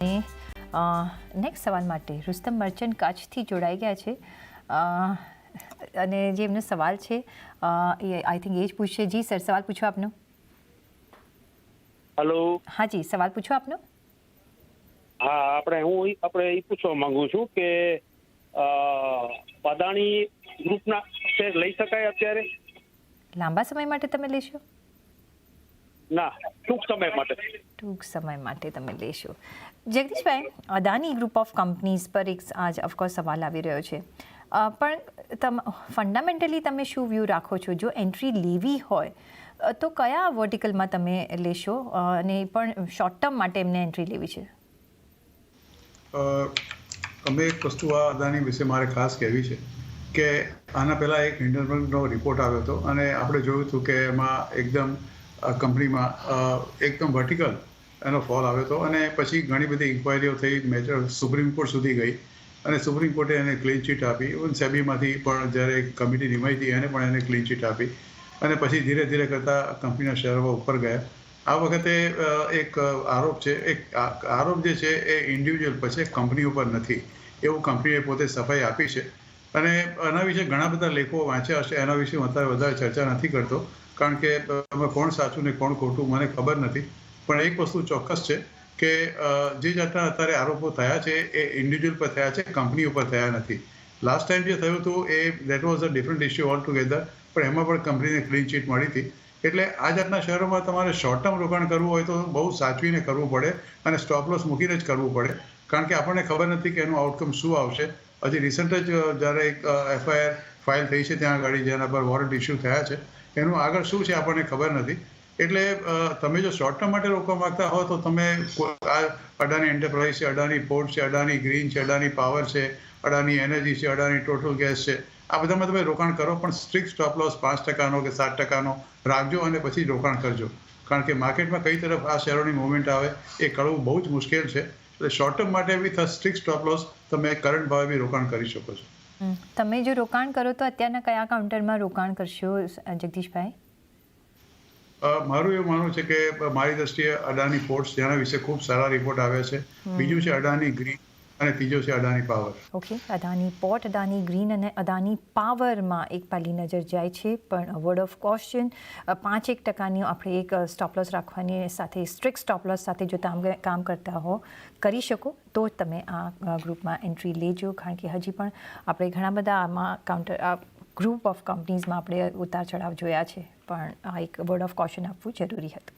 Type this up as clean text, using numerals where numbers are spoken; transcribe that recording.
Next સવાલ માટે Rustam merchant કચ્છથી જોડાઈ ગયા છે અને જે એમનો સવાલ છે આઈ થિંક એ જ પૂછશે. જી સર, સવાલ પૂછો આપનો. હેલો. હા જી, સવાલ પૂછો આપનો. હા, આપણે એ પૂછવા માંગુ છું કે અદાણી ગ્રુપના શેર લઈ શકાય અત્યારે? લાંબા સમય માટે તમે લેશો? ના, ટૂંક સમય માટે. ટૂંક સમય માટે તમે લેશો. જગદીશભાઈ, અદાની ગ્રુપ ઓફ કંપનીઝ પર એક આજ ઓફકોર્સ સવાલ આવી રહ્યો છે, પણ ફંડામેન્ટલી તમે શું વ્યૂ રાખો છો? જો એન્ટ્રી લેવી હોય તો કયા વર્ટિકલમાં તમે લેશો અને પણ શોર્ટ ટર્મ માટે એમને એન્ટ્રી લેવી છે? અમે એક વસ્તુ આ અદાની વિશે મારે ખાસ કહેવી છે કે આના પહેલાં એક હિન્ડનબર્ગનો રિપોર્ટ આવ્યો હતો અને આપણે જોયું હતું કે એમાં એકદમ કંપનીમાં એકદમ વર્ટિકલ એનો ફોલ આવ્યો હતો અને પછી ઘણી બધી ઇન્ક્વાયરીઓ થઈ, મેજર સુપ્રીમ કોર્ટ સુધી ગઈ અને સુપ્રીમ કોર્ટે એને ક્લીન ચીટ આપી. ઇવન સેબીમાંથી પણ જ્યારે કમિટી નિમાઈ હતી એને પણ એને ક્લીન ચીટ આપી અને પછી ધીરે ધીરે કરતાં કંપનીના શેરો ઉપર ગયા. આ વખતે એક આરોપ છે, એક આરોપ જે છે એ ઇન્ડિવિજ્યુઅલ પછી કંપની ઉપર નથી એવું કંપનીએ પોતે સફાઈ આપી છે અને એના વિશે ઘણા બધા લેખો વાંચ્યા હશે. એના વિશે વધારે ચર્ચા નથી કરતો કારણ કે કોણ સાચું ને કોણ ખોટું મને ખબર નથી. પણ એક વસ્તુ ચોક્કસ છે કે જે જાતના અત્યારે આરોપો થયા છે એ ઇન્ડિવિજ્યુઅલ પર થયા છે, કંપની ઉપર થયા નથી. લાસ્ટ ટાઈમ જે થયું હતું એ that was a different issue altogether, પણ એમાં પણ કંપનીને ક્લીન ચીટ મળી હતી. એટલે આ જાતના શહેરોમાં તમારે શોર્ટ ટર્મ રોકાણ કરવું હોય તો બહુ સાચવીને કરવું પડે અને સ્ટોપ લોસ મૂકીને જ કરવું પડે કારણ કે આપણને ખબર નથી કે એનું આઉટકમ શું આવશે. હજી રિસન્ટ જ જ્યારે એક એફઆઈઆર ફાઇલ થઈ છે ત્યાં આગળ જેના પર વોરંટ ઇસ્યુ થયા છે, એનું આગળ શું છે આપણને ખબર નથી. એટલે તમે જો શોર્ટ ટર્મ માટે રોકવા માંગતા હો તો તમે અડાની એન્ટરપ્રાઇઝ છે, અડાની પોર્ટ છે, અડાની ગ્રીન છે, અડાની પાવર છે, અડાની એનર્જી છે, અડાની ટોટલ ગેસ છે, આ બધામાં તમે રોકાણ કરો પણ સ્ટ્રિક્ટ સ્ટોપ લોસ 5% કે 7% રાખજો અને પછી રોકાણ કરજો કારણ કે માર્કેટમાં કઈ તરફ આ શેરોની મૂવમેન્ટ આવે એ કળવું બહુ જ મુશ્કેલ છે. એટલે શોર્ટ ટર્મ માટે વિથ સ્ટ્રિક્ટ સ્ટોપ લોસ તમે કરંટ ભાવે બી રોકાણ કરી શકો છો. તમે જો રોકાણ કરો તો અત્યારના કયા કાઉન્ટરમાં રોકાણ કરશો જગદીશભાઈ? મારું એવું માનવું છે કે મારી દ્રષ્ટિએ અડાની પોર્ટ્સ જેના વિશે ખૂબ સારા રિપોર્ટ આવ્યા છે. બીજું છે અડાની ગ્રીન અને ત્રીજો છે Adani power. Okay, Adani port, Adani green અને અદાની પાવરમાં એક પહેલી નજર જાય છે, પણ વર્ડ ઓફ કોશન 5% આપણે એક સ્ટોપ લોસ રાખવાની સાથે સ્ટ્રિક્ટ સ્ટોપ લોસ સાથે જો કામ કરતા હો કરી શકો તો જ તમે આ ગ્રુપમાં એન્ટ્રી લેજો કારણ કે હજી પણ આપણે ઘણા બધા આમાં ગ્રુપ ઓફ કંપનીઝમાં આપણે ઉતાર ચઢાવ જોયા છે, પણ આ એક વર્ડ ઓફ કોશન આપવું જરૂરી હતું.